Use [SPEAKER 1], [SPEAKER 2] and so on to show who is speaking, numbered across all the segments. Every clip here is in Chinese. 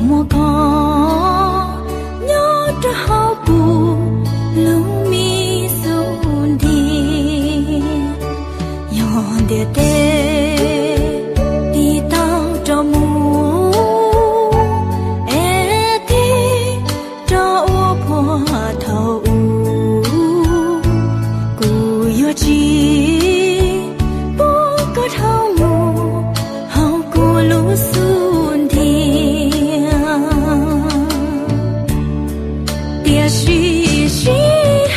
[SPEAKER 1] 莫讲，鸟着好不路米松的，yon的的地道着木，哎的着我破头，古有几不个头目，好古路松的。也许是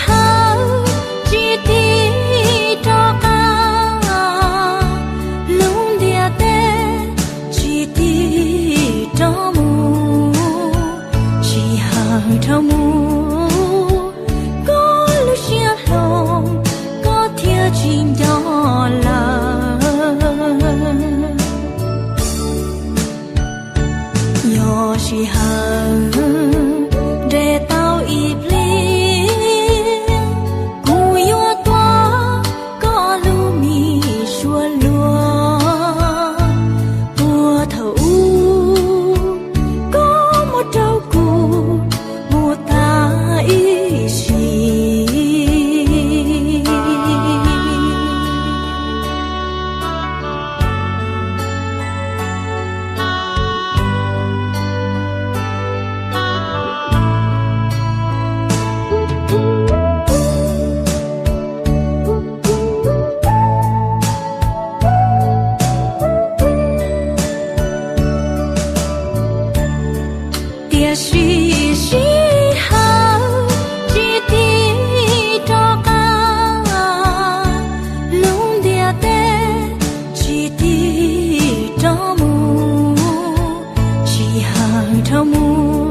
[SPEAKER 1] 好几地找啊，龙的的几地找木，是好找木，高路下龙，高铁进到了，要是好。这道一片，古有多高路米说落，波头高莫照顾，莫大一心。也许是好几地找啊，龙的的几地找木，是好找木。